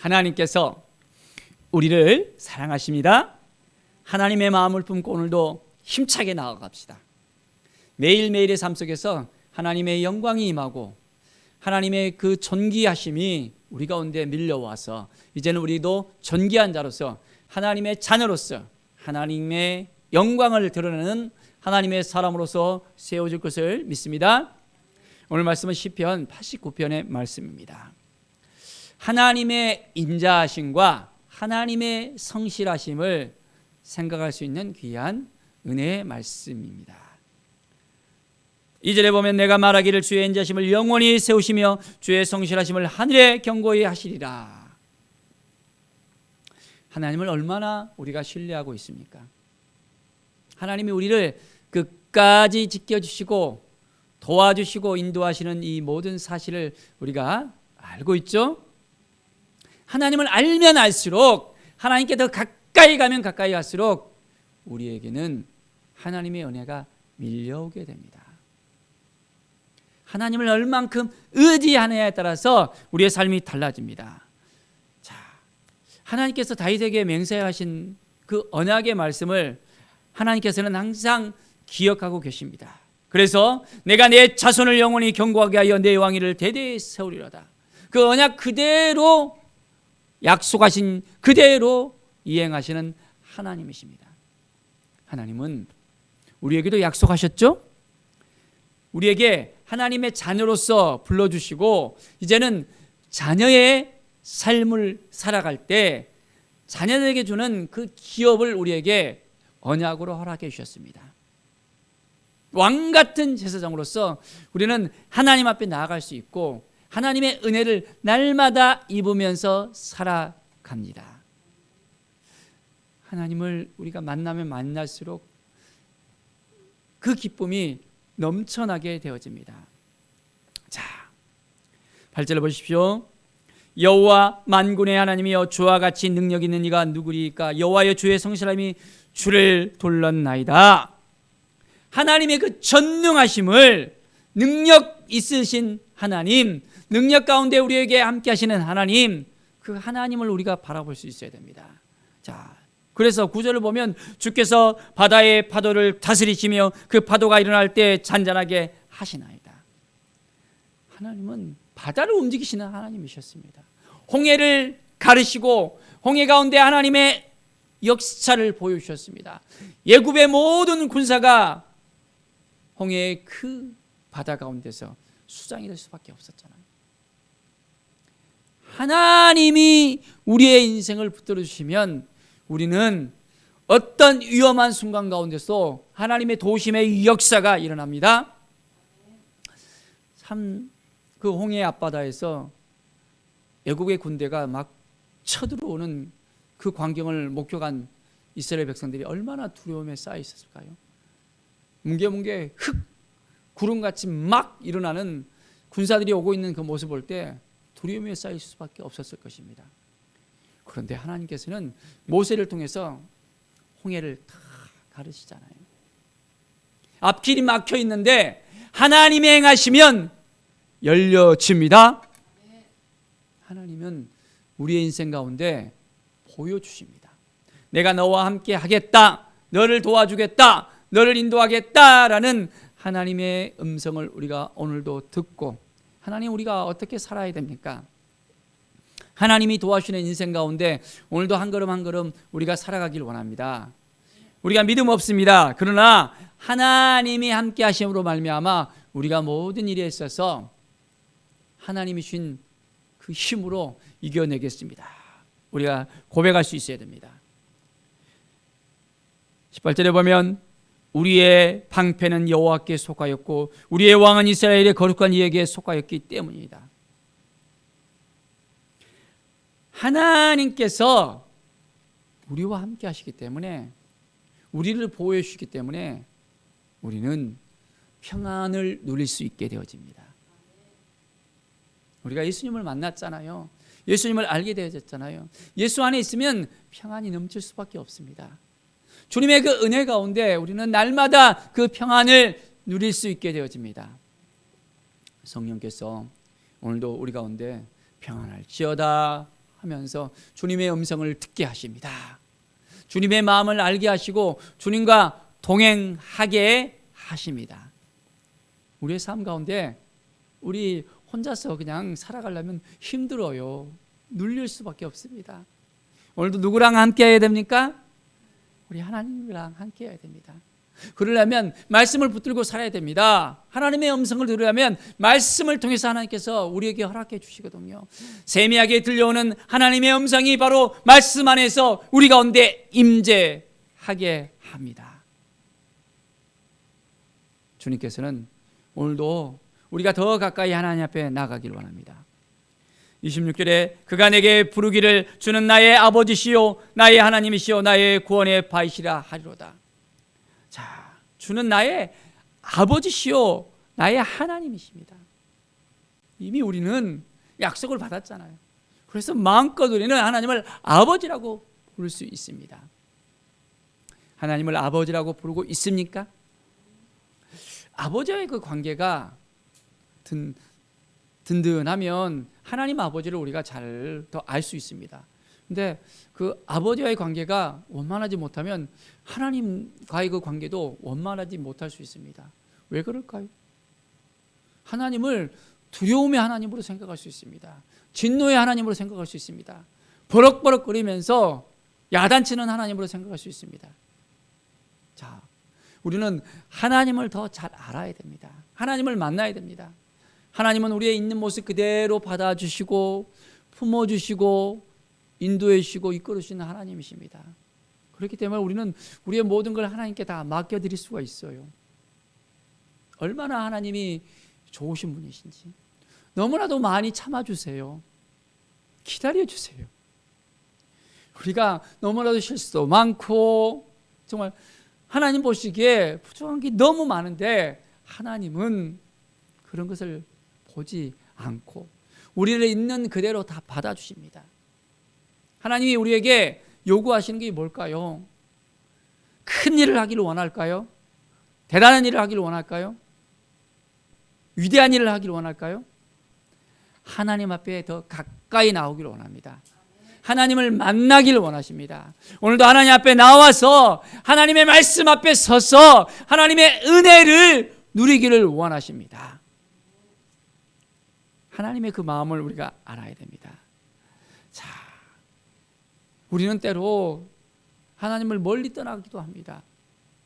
하나님께서 우리를 사랑하십니다. 하나님의 마음을 품고 오늘도 힘차게 나아갑시다. 매일매일의 삶 속에서 하나님의 영광이 임하고 하나님의 그 존귀하심이 우리 가운데 밀려와서 이제는 우리도 존귀한 자로서 하나님의 자녀로서 하나님의 영광을 드러내는 하나님의 사람으로서 세워질 것을 믿습니다. 오늘 말씀은 시편 89편의 말씀입니다. 하나님의 인자하심과 하나님의 성실하심을 생각할 수 있는 귀한 은혜의 말씀입니다. 2절에 보면 내가 말하기를 주의 인자심을 영원히 세우시며 주의 성실하심을 하늘에 경고히 하시리라. 하나님을 얼마나 우리가 신뢰하고 있습니까? 하나님이 우리를 끝까지 지켜주시고 도와주시고 인도하시는 이 모든 사실을 우리가 알고 있죠? 하나님을 알면 알수록 하나님께 더 가까이 가면 가까이 갈수록 우리에게는 하나님의 은혜가 밀려오게 됩니다. 하나님을 얼만큼 의지하느냐에 따라서 우리의 삶이 달라집니다. 자, 하나님께서 다윗에게 맹세하신 그 언약의 말씀을 하나님께서는 항상 기억하고 계십니다. 그래서 내가 내 자손을 영원히 견고하게 하여 내 왕위를 대대히 세우리로다. 그 언약 그대로 약속하신 그대로 이행하시는 하나님이십니다. 하나님은 우리에게도 약속하셨죠? 우리에게 하나님의 자녀로서 불러주시고 이제는 자녀의 삶을 살아갈 때 자녀들에게 주는 그 기업을 우리에게 언약으로 허락해 주셨습니다. 왕 같은 제사장으로서 우리는 하나님 앞에 나아갈 수 있고 하나님의 은혜를 날마다 입으면서 살아갑니다. 하나님을 우리가 만나면 만날수록 그 기쁨이 넘쳐나게 되어집니다. 자, 8절을 보십시오. 여호와 만군의 하나님이여 주와 같이 능력 있는 이가 누구리까? 여호와여 주의 성실함이 주를 둘렀나이다. 하나님의 그 전능하심을 능력 있으신 하나님, 능력 가운데 우리에게 함께 하시는 하나님, 그 하나님을 우리가 바라볼 수 있어야 됩니다. 자, 그래서 9절을 보면 주께서 바다의 파도를 다스리시며 그 파도가 일어날 때 잔잔하게 하시나이다. 하나님은 바다를 움직이시는 하나님이셨습니다. 홍해를 가르시고 홍해 가운데 하나님의 역사를 보여주셨습니다. 애굽의 모든 군사가 홍해의 그 바다 가운데서 수장이 될 수밖에 없었잖아요. 하나님이 우리의 인생을 붙들어 주시면 우리는 어떤 위험한 순간 가운데서 하나님의 도우심의 역사가 일어납니다. 참 그 홍해 앞바다에서 애국의 군대가 막 쳐들어오는 그 광경을 목격한 이스라엘 백성들이 얼마나 두려움에 쌓여 있었을까요? 뭉게뭉게 흙 구름같이 막 일어나는 군사들이 오고 있는 그 모습을 볼 때 두려움에 쌓일 수밖에 없었을 것입니다. 그런데 하나님께서는 모세를 통해서 홍해를 다 가르시잖아요. 앞길이 막혀 있는데 하나님이 행하시면 열려집니다. 하나님은 우리의 인생 가운데 보여주십니다. 내가 너와 함께 하겠다, 너를 도와주겠다, 너를 인도하겠다라는 하나님의 음성을 우리가 오늘도 듣고, 하나님 우리가 어떻게 살아야 됩니까? 하나님이 도와주시는 인생 가운데 오늘도 한 걸음 한 걸음 우리가 살아가길 원합니다. 우리가 믿음 없습니다. 그러나 하나님이 함께 하심으로 말미암아 우리가 모든 일에 있어서 하나님이 주신 그 힘으로 이겨내겠습니다. 우리가 고백할 수 있어야 됩니다. 18절에 보면 우리의 방패는 여호와께 속하였고 우리의 왕은 이스라엘의 거룩한 이에게 속하였기 때문이다. 하나님께서 우리와 함께 하시기 때문에, 우리를 보호해 주시기 때문에 우리는 평안을 누릴 수 있게 되어집니다. 우리가 예수님을 만났잖아요. 예수님을 알게 되어졌잖아요. 예수 안에 있으면 평안이 넘칠 수밖에 없습니다. 주님의 그 은혜 가운데 우리는 날마다 그 평안을 누릴 수 있게 되어집니다. 성령께서 오늘도 우리 가운데 평안할지어다 하면서 주님의 음성을 듣게 하십니다. 주님의 마음을 알게 하시고 주님과 동행하게 하십니다. 우리의 삶 가운데 우리 혼자서 그냥 살아가려면 힘들어요. 눌릴 수밖에 없습니다. 오늘도 누구랑 함께 해야 됩니까? 우리 하나님이랑 함께 해야 됩니다. 그러려면 말씀을 붙들고 살아야 됩니다. 하나님의 음성을 들으려면 말씀을 통해서 하나님께서 우리에게 허락해 주시거든요. 세미하게 들려오는 하나님의 음성이 바로 말씀 안에서 우리 가운데 임재하게 합니다. 주님께서는 오늘도 우리가 더 가까이 하나님 앞에 나가길 원합니다. 26절에 그가 내게 부르기를 주는 나의 아버지시요 나의 하나님이시요 나의 구원의 바이시라 하리로다. 자, 주는 나의 아버지시요 나의 하나님이십니다. 이미 우리는 약속을 받았잖아요. 그래서 마음껏 우리는 하나님을 아버지라고 부를 수 있습니다. 하나님을 아버지라고 부르고 있습니까? 아버지와의 그 관계가 든든하면 하나님 아버지를 우리가 잘 더 알 수 있습니다. 근데 그 아버지와의 관계가 원만하지 못하면 하나님과의 그 관계도 원만하지 못할 수 있습니다. 왜 그럴까요? 하나님을 두려움의 하나님으로 생각할 수 있습니다. 진노의 하나님으로 생각할 수 있습니다. 버럭버럭거리면서 야단치는 하나님으로 생각할 수 있습니다. 자, 우리는 하나님을 더 잘 알아야 됩니다. 하나님을 만나야 됩니다. 하나님은 우리의 있는 모습 그대로 받아주시고 품어주시고 인도해 주시고 이끌어 주시는 하나님이십니다. 그렇기 때문에 우리는 우리의 모든 걸 하나님께 다 맡겨드릴 수가 있어요. 얼마나 하나님이 좋으신 분이신지 너무나도 많이 참아주세요. 기다려주세요. 우리가 너무나도 실수도 많고 정말 하나님 보시기에 부족한 게 너무 많은데 하나님은 그런 것을 보지 않고 우리를 있는 그대로 다 받아주십니다. 하나님이 우리에게 요구하시는 게 뭘까요? 큰 일을 하기를 원할까요? 대단한 일을 하기를 원할까요? 위대한 일을 하기를 원할까요? 하나님 앞에 더 가까이 나오기를 원합니다. 하나님을 만나기를 원하십니다. 오늘도 하나님 앞에 나와서 하나님의 말씀 앞에 서서 하나님의 은혜를 누리기를 원하십니다. 하나님의 그 마음을 우리가 알아야 됩니다. 자, 우리는 때로 하나님을 멀리 떠나기도 합니다.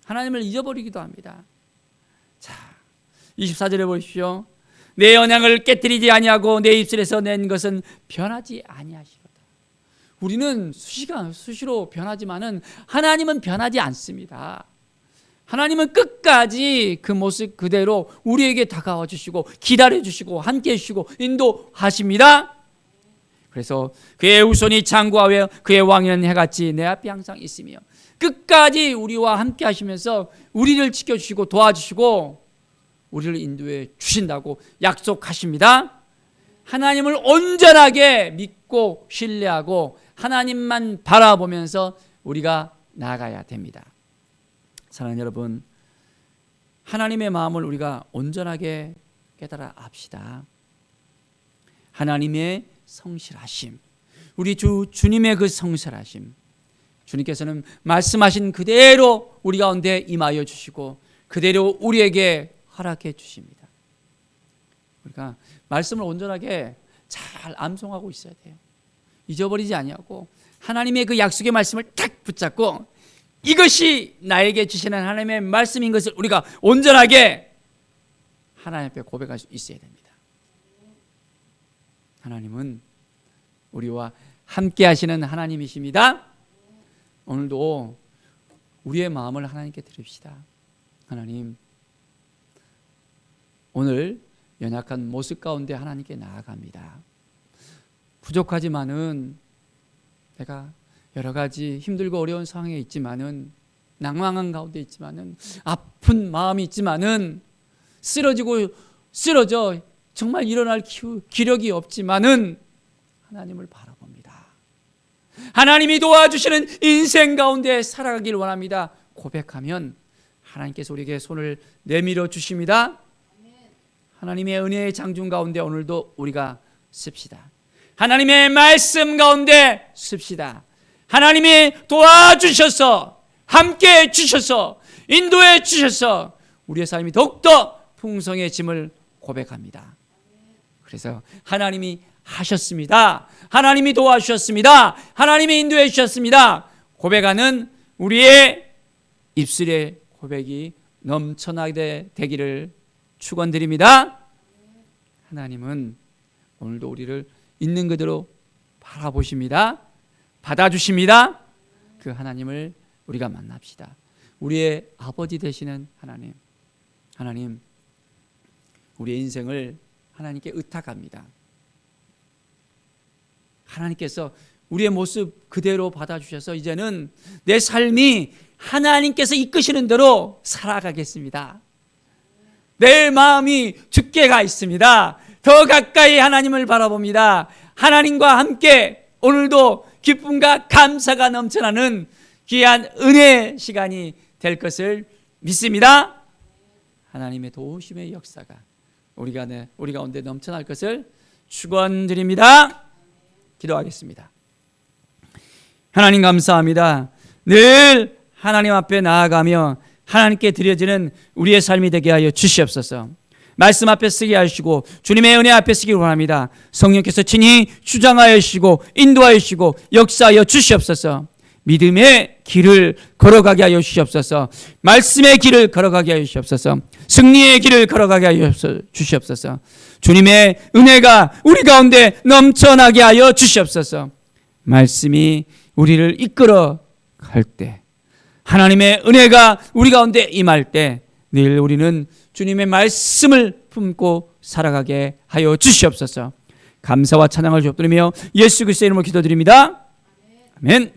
하나님을 잊어버리기도 합니다. 자, 24절에 보십시오. 내 언약을 깨뜨리지 아니하고 내 입술에서 낸 것은 변하지 아니하시로다. 우리는 수시로 변하지만은 하나님은 변하지 않습니다. 하나님은 끝까지 그 모습 그대로 우리에게 다가와 주시고 기다려 주시고 함께 해 주시고 인도하십니다. 그래서 그의 후손이 창고하여 그의 왕위는 해같이 내 앞에 항상 있으며 끝까지 우리와 함께 하시면서 우리를 지켜주시고 도와주시고 우리를 인도해 주신다고 약속하십니다. 하나님을 온전하게 믿고 신뢰하고 하나님만 바라보면서 우리가 나아가야 됩니다. 사랑하는 여러분, 하나님의 마음을 우리가 온전하게 깨달아 압시다. 하나님의 성실하심, 우리 주님의 그 성실하심, 주님께서는 말씀하신 그대로 우리 가운데 임하여 주시고 그대로 우리에게 허락해 주십니다. 우리가 말씀을 온전하게 잘 암송하고 있어야 돼요. 잊어버리지 아니하고 하나님의 그 약속의 말씀을 딱 붙잡고 이것이 나에게 주시는 하나님의 말씀인 것을 우리가 온전하게 하나님 앞에 고백할 수 있어야 됩니다. 하나님은 우리와 함께 하시는 하나님이십니다. 오늘도 우리의 마음을 하나님께 드립시다. 하나님, 오늘 연약한 모습 가운데 하나님께 나아갑니다. 부족하지만은 내가 여러 가지 힘들고 어려운 상황에 있지만은 낭망한 가운데 있지만은 아픈 마음이 있지만은 쓰러져 정말 일어날 기력이 없지만은 하나님을 바라봅니다. 하나님이 도와주시는 인생 가운데 살아가길 원합니다. 고백하면 하나님께서 우리에게 손을 내밀어 주십니다. 하나님의 은혜의 장중 가운데 오늘도 우리가 씁시다. 하나님의 말씀 가운데 씁시다. 하나님이 도와주셔서, 함께해 주셔서, 인도해 주셔서 우리의 삶이 더욱더 풍성해짐을 고백합니다. 그래서 하나님이 하셨습니다. 하나님이 도와주셨습니다. 하나님이 인도해 주셨습니다. 고백하는 우리의 입술의 고백이 넘쳐나게 되기를 축원드립니다. 하나님은 오늘도 우리를 있는 그대로 바라보십니다. 받아주십니다. 그 하나님을 우리가 만납시다. 우리의 아버지 되시는 하나님, 우리의 인생을 하나님께 의탁합니다. 하나님께서 우리의 모습 그대로 받아주셔서 이제는 내 삶이 하나님께서 이끄시는 대로 살아가겠습니다. 내 마음이 주께 가 있습니다. 더 가까이 하나님을 바라봅니다. 하나님과 함께 오늘도 기쁨과 감사가 넘쳐나는 귀한 은혜의 시간이 될 것을 믿습니다. 하나님의 도우심의 역사가 우리 가운데 넘쳐날 것을 축원드립니다. 기도하겠습니다. 하나님 감사합니다. 늘 하나님 앞에 나아가며 하나님께 드려지는 우리의 삶이 되게 하여 주시옵소서. 말씀 앞에 쓰게 하시고 주님의 은혜 앞에 쓰기를 원합니다. 성령께서 친히 주장하여 주시고 인도하여 주시고 역사하여 주시옵소서. 믿음의 길을 걸어가게 하여 주시옵소서. 말씀의 길을 걸어가게 하여 주시옵소서. 승리의 길을 걸어가게 하여 주시옵소서. 주님의 은혜가 우리 가운데 넘쳐나게 하여 주시옵소서. 말씀이 우리를 이끌어 갈 때, 하나님의 은혜가 우리 가운데 임할 때 늘 우리는 주님의 말씀을 품고 살아가게 하여 주시옵소서. 감사와 찬양을 주옵드리며 예수 그리스도의 이름으로 기도드립니다. 아멘.